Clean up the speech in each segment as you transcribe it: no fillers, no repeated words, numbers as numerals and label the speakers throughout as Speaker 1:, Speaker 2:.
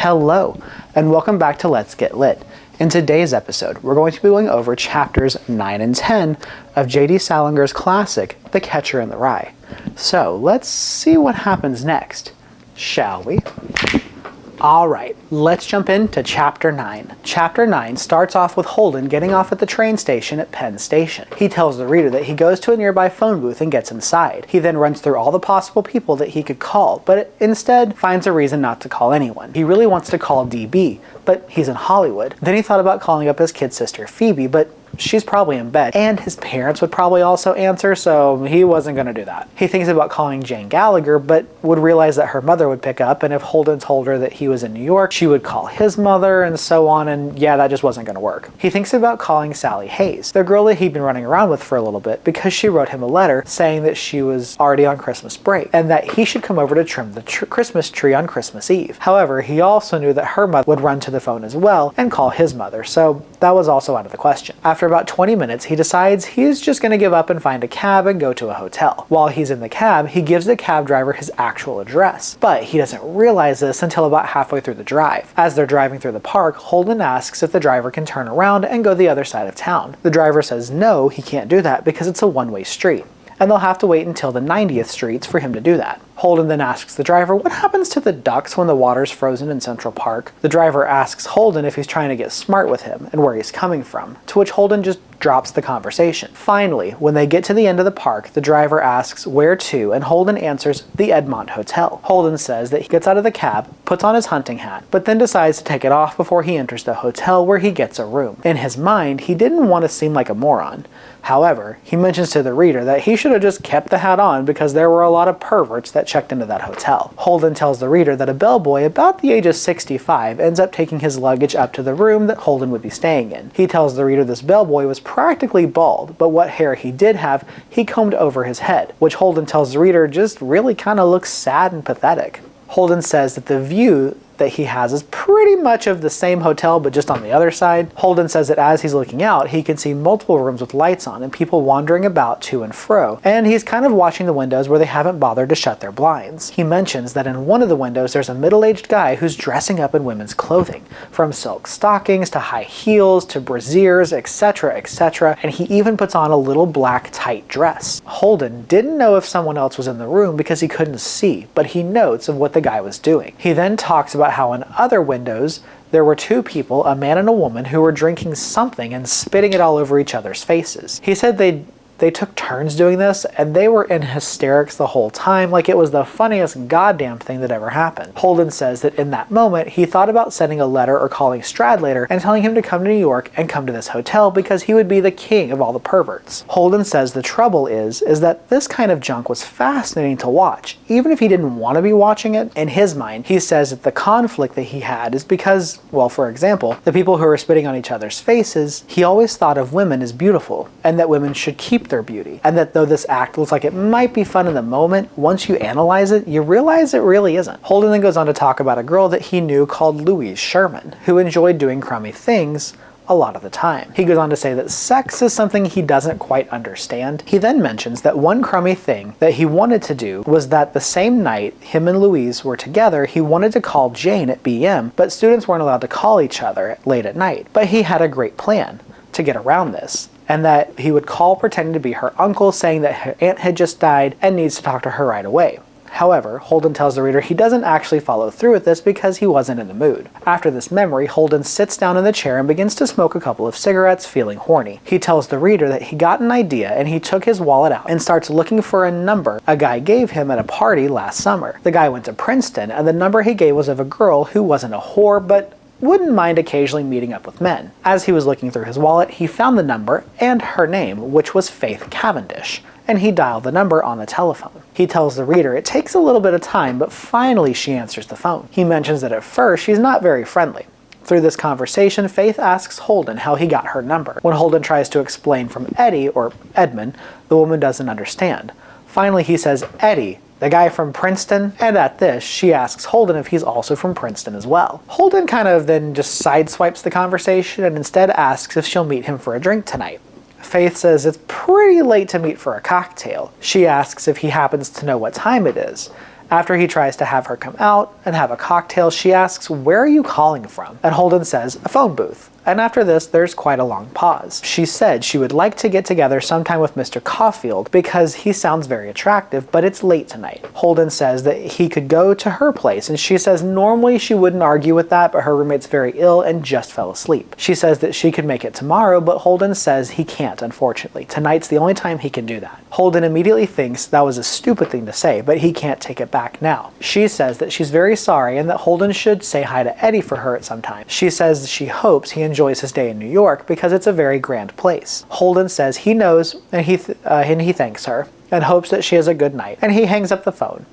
Speaker 1: Hello, and welcome back to Let's Get Lit. In today's episode, we're going to be going over chapters 9 and 10 of J.D. Salinger's classic, The Catcher in the Rye. So, let's see what happens next, shall we? Alright, let's jump into Chapter 9. Chapter 9 starts off with Holden getting off at the train station at Penn Station. He tells the reader that he goes to a nearby phone booth and gets inside. He then runs through all the possible people that he could call, but instead finds a reason not to call anyone. He really wants to call DB, but he's in Hollywood. Then he thought about calling up his kid sister Phoebe, but she's probably in bed, and his parents would probably also answer, so he wasn't going to do that. He thinks about calling Jane Gallagher, but would realize that her mother would pick up, and if Holden told her that he was in New York, she would call his mother, and so on, and yeah, that just wasn't going to work. He thinks about calling Sally Hayes, the girl that he'd been running around with for a little bit, because she wrote him a letter saying that she was already on Christmas break, and that he should come over to trim the Christmas tree on Christmas Eve. However, he also knew that her mother would run to the phone as well and call his mother, so that was also out of the question. After about 20 minutes, he decides he's just going to give up and find a cab and go to a hotel. While he's in the cab, he gives the cab driver his actual address, but he doesn't realize this until about halfway through the drive. As they're driving through the park, Holden asks if the driver can turn around and go the other side of town. The driver says no, he can't do that because it's a one-way street, and they'll have to wait until the 90th streets for him to do that. Holden then asks the driver what happens to the ducks when the water's frozen in Central Park. The driver asks Holden if he's trying to get smart with him and where he's coming from, to which Holden just drops the conversation. Finally, when they get to the end of the park, the driver asks where to, and Holden answers the Edmont Hotel. Holden says that he gets out of the cab, puts on his hunting hat, but then decides to take it off before he enters the hotel, where he gets a room. In his mind, he didn't want to seem like a moron. However, he mentions to the reader that he should have just kept the hat on because there were a lot of perverts that checked into that hotel. Holden tells the reader that a bellboy about the age of 65 ends up taking his luggage up to the room that Holden would be staying in. He tells the reader this bellboy was practically bald, but what hair he did have, he combed over his head, which Holden tells the reader just really kind of looks sad and pathetic. Holden says that the view that he has is pretty much of the same hotel, but just on the other side. Holden says that as he's looking out, he can see multiple rooms with lights on and people wandering about to and fro, and he's kind of watching the windows where they haven't bothered to shut their blinds. He mentions that in one of the windows there's a middle-aged guy who's dressing up in women's clothing, from silk stockings to high heels to brassieres, etc., etc., and he even puts on a little black tight dress. Holden didn't know if someone else was in the room because he couldn't see, but he notes of what the guy was doing. He then talks about how in other windows there were two people, a man and a woman, who were drinking something and spitting it all over each other's faces. He said they took turns doing this, and they were in hysterics the whole time, like it was the funniest goddamn thing that ever happened. Holden says that in that moment, he thought about sending a letter or calling Stradlater and telling him to come to New York and come to this hotel because he would be the king of all the perverts. Holden says the trouble is that this kind of junk was fascinating to watch, even if he didn't want to be watching it. In his mind, he says that the conflict that he had is because, well, for example, the people who were spitting on each other's faces, he always thought of women as beautiful, and that women should keep their beauty, and that though this act looks like it might be fun in the moment, once you analyze it, you realize it really isn't. Holden then goes on to talk about a girl that he knew called Louise Sherman, who enjoyed doing crummy things a lot of the time. He goes on to say that sex is something he doesn't quite understand. He then mentions that one crummy thing that he wanted to do was that the same night him and Louise were together, he wanted to call Jane at BM, but students weren't allowed to call each other late at night. But he had a great plan to get around this, and that he would call pretending to be her uncle, saying that her aunt had just died and needs to talk to her right away. However, Holden tells the reader he doesn't actually follow through with this because he wasn't in the mood. After this memory, Holden sits down in the chair and begins to smoke a couple of cigarettes, feeling horny. He tells the reader that he got an idea, and he took his wallet out and starts looking for a number a guy gave him at a party last summer. The guy went to Princeton, and the number he gave was of a girl who wasn't a whore, but wouldn't mind occasionally meeting up with men. As he was looking through his wallet, he found the number and her name, which was Faith Cavendish, and he dialed the number on the telephone. He tells the reader it takes a little bit of time, but finally she answers the phone. He mentions that at first she's not very friendly. Through this conversation, Faith asks Holden how he got her number. When Holden tries to explain from Eddie, or Edmund, the woman doesn't understand. Finally he says, "Eddie, the guy from Princeton?" And at this, she asks Holden if he's also from Princeton as well. Holden kind of then just sideswipes the conversation and instead asks if she'll meet him for a drink tonight. Faith says it's pretty late to meet for a cocktail. She asks if he happens to know what time it is. After he tries to have her come out and have a cocktail, she asks, "Where are you calling from?" And Holden says, "A phone booth." And after this, there's quite a long pause. She said she would like to get together sometime with Mr. Caulfield because he sounds very attractive, but it's late tonight. Holden says that he could go to her place, and she says normally she wouldn't argue with that, but her roommate's very ill and just fell asleep. She says that she could make it tomorrow, but Holden says he can't, unfortunately. Tonight's the only time he can do that. Holden immediately thinks that was a stupid thing to say, but he can't take it back now. She says that she's very sorry and that Holden should say hi to Eddie for her at some time. She says she hopes he enjoys his day in New York because it's a very grand place. Holden says he knows and he thanks her and hopes that she has a good night, and he hangs up the phone.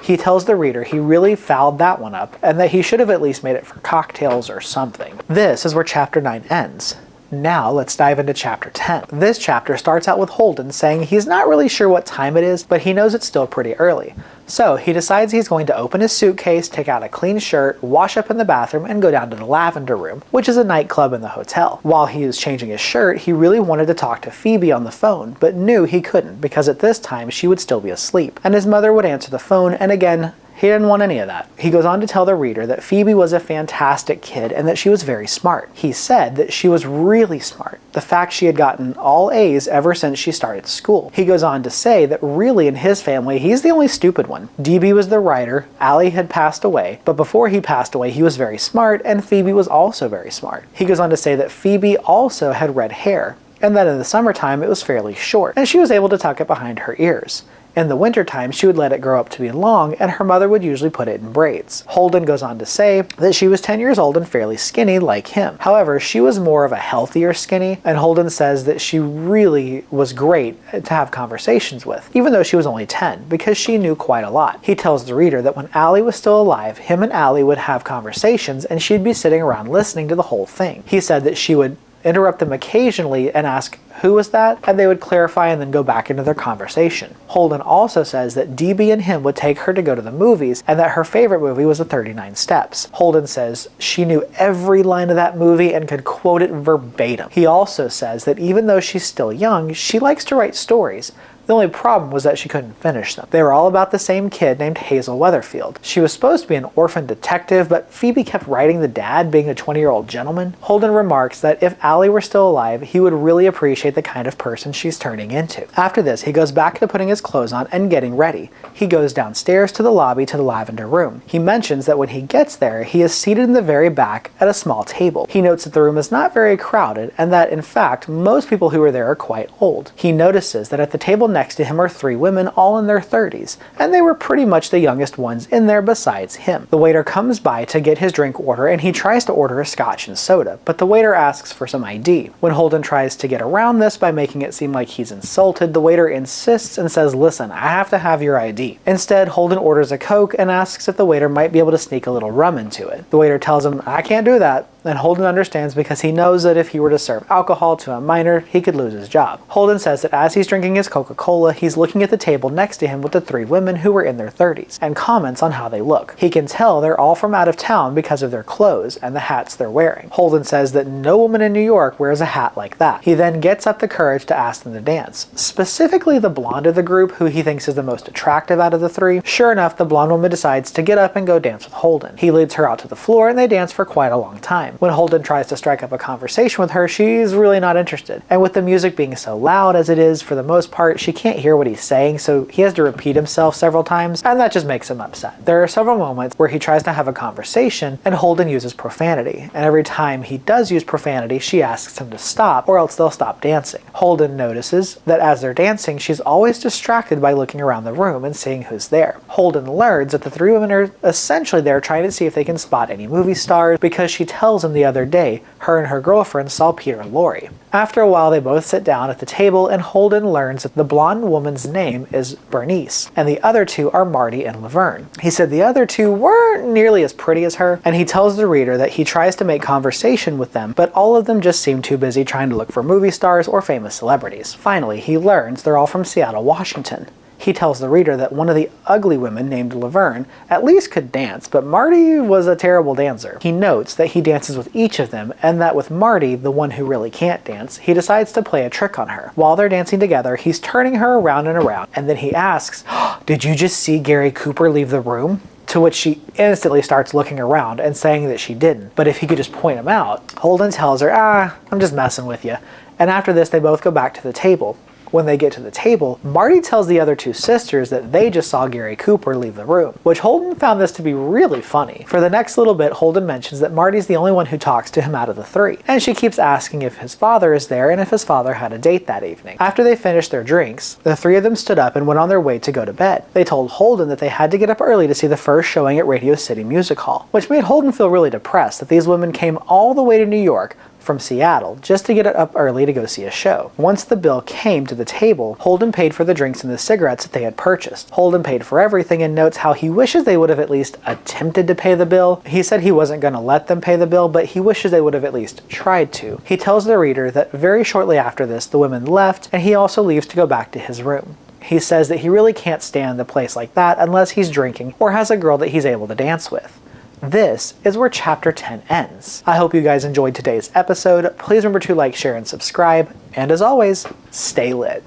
Speaker 1: He tells the reader he really fouled that one up and that he should have at least made it for cocktails or something. This is where chapter 9 ends. Now let's dive into chapter 10. This chapter starts out with Holden saying he's not really sure what time it is, but he knows it's still pretty early. So he decides he's going to open his suitcase, take out a clean shirt, wash up in the bathroom, and go down to the Lavender Room, which is a nightclub in the hotel. While he was changing his shirt, he really wanted to talk to Phoebe on the phone, but knew he couldn't because at this time she would still be asleep, and his mother would answer the phone, and again, he didn't want any of that. He goes on to tell the reader that Phoebe was a fantastic kid and that she was very smart. He said that she was really smart. The fact she had gotten all A's ever since she started school. He goes on to say that really in his family, he's the only stupid one. DB was the writer, Allie had passed away, but before he passed away, he was very smart and Phoebe was also very smart. He goes on to say that Phoebe also had red hair, and that in the summertime it was fairly short, and she was able to tuck it behind her ears. In the wintertime, she would let it grow up to be long, and her mother would usually put it in braids. Holden goes on to say that she was 10 years old and fairly skinny like him. However, she was more of a healthier skinny, and Holden says that she really was great to have conversations with, even though she was only 10, because she knew quite a lot. He tells the reader that when Allie was still alive, him and Allie would have conversations, and she'd be sitting around listening to the whole thing. He said that she would interrupt them occasionally and ask, "Who was that?" and they would clarify and then go back into their conversation. Holden also says that DB and him would take her to go to the movies and that her favorite movie was The 39 Steps. Holden says she knew every line of that movie and could quote it verbatim. He also says that even though she's still young, she likes to write stories. The only problem was that she couldn't finish them. They were all about the same kid named Hazel Weatherfield. She was supposed to be an orphan detective, but Phoebe kept writing the dad being a 20-year-old gentleman. Holden remarks that if Allie were still alive, he would really appreciate the kind of person she's turning into. After this, he goes back to putting his clothes on and getting ready. He goes downstairs to the lobby to the Lavender Room. He mentions that when he gets there, he is seated in the very back at a small table. He notes that the room is not very crowded and that, in fact, most people who are there are quite old. He notices that at the table next to him are 3 women, all in their 30s, and they were pretty much the youngest ones in there besides him. The waiter comes by to get his drink order and he tries to order a scotch and soda, but the waiter asks for some ID. When Holden tries to get around this by making it seem like he's insulted, the waiter insists and says, "Listen, I have to have your ID." Instead, Holden orders a Coke and asks if the waiter might be able to sneak a little rum into it. The waiter tells him, "I can't do that." And Holden understands because he knows that if he were to serve alcohol to a minor, he could lose his job. Holden says that as he's drinking his Coca-Cola, he's looking at the table next to him with the 3 women who were in their 30s, and comments on how they look. He can tell they're all from out of town because of their clothes and the hats they're wearing. Holden says that no woman in New York wears a hat like that. He then gets up the courage to ask them to dance, specifically the blonde of the group, who he thinks is the most attractive out of the 3. Sure enough, the blonde woman decides to get up and go dance with Holden. He leads her out to the floor and they dance for quite a long time. When Holden tries to strike up a conversation with her, she's really not interested. And with the music being so loud as it is, for the most part, she can't hear what he's saying, so he has to repeat himself several times, and that just makes him upset. There are several moments where he tries to have a conversation, and Holden uses profanity. And every time he does use profanity, she asks him to stop, or else they'll stop dancing. Holden notices that as they're dancing, she's always distracted by looking around the room and seeing who's there. Holden learns that the 3 women are essentially there trying to see if they can spot any movie stars, because she tells him the other day her and her girlfriend saw Peter and Lorre. After a while, they both sit down at the table, and Holden learns that the blonde woman's name is Bernice, and the other 2 are Marty and Laverne. He said the other 2 weren't nearly as pretty as her, and he tells the reader that he tries to make conversation with them, but all of them just seem too busy trying to look for movie stars or famous celebrities. Finally, he learns they're all from Seattle, Washington. He tells the reader that one of the ugly women named Laverne at least could dance, but Marty was a terrible dancer. He notes that he dances with each of them, and that with Marty, the one who really can't dance, he decides to play a trick on her. While they're dancing together, he's turning her around and around, and then he asks, "Did you just see Gary Cooper leave the room?" To which she instantly starts looking around and saying that she didn't, but if he could just point him out. Holden tells her, "I'm just messing with you." And after this, they both go back to the table. When they get to the table, Marty tells the other two sisters that they just saw Gary Cooper leave the room, which Holden found this to be really funny. For the next little bit, Holden mentions that Marty's the only one who talks to him out of the three, and she keeps asking if his father is there and if his father had a date that evening. After they finished their drinks, the three of them stood up and went on their way to go to bed. They told Holden that they had to get up early to see the first showing at Radio City Music Hall, which made Holden feel really depressed that these women came all the way to New York from Seattle just to get up early to go see a show. Once the bill came to the table, Holden paid for the drinks and the cigarettes that they had purchased. Holden paid for everything and notes how he wishes they would have at least attempted to pay the bill. He said he wasn't going to let them pay the bill, but he wishes they would have at least tried to. He tells the reader that very shortly after this, the women left, and he also leaves to go back to his room. He says that he really can't stand a place like that unless he's drinking or has a girl that he's able to dance with. This is where chapter 10 ends. I hope you guys enjoyed today's episode. Please remember to like, share, and subscribe. And as always, stay lit.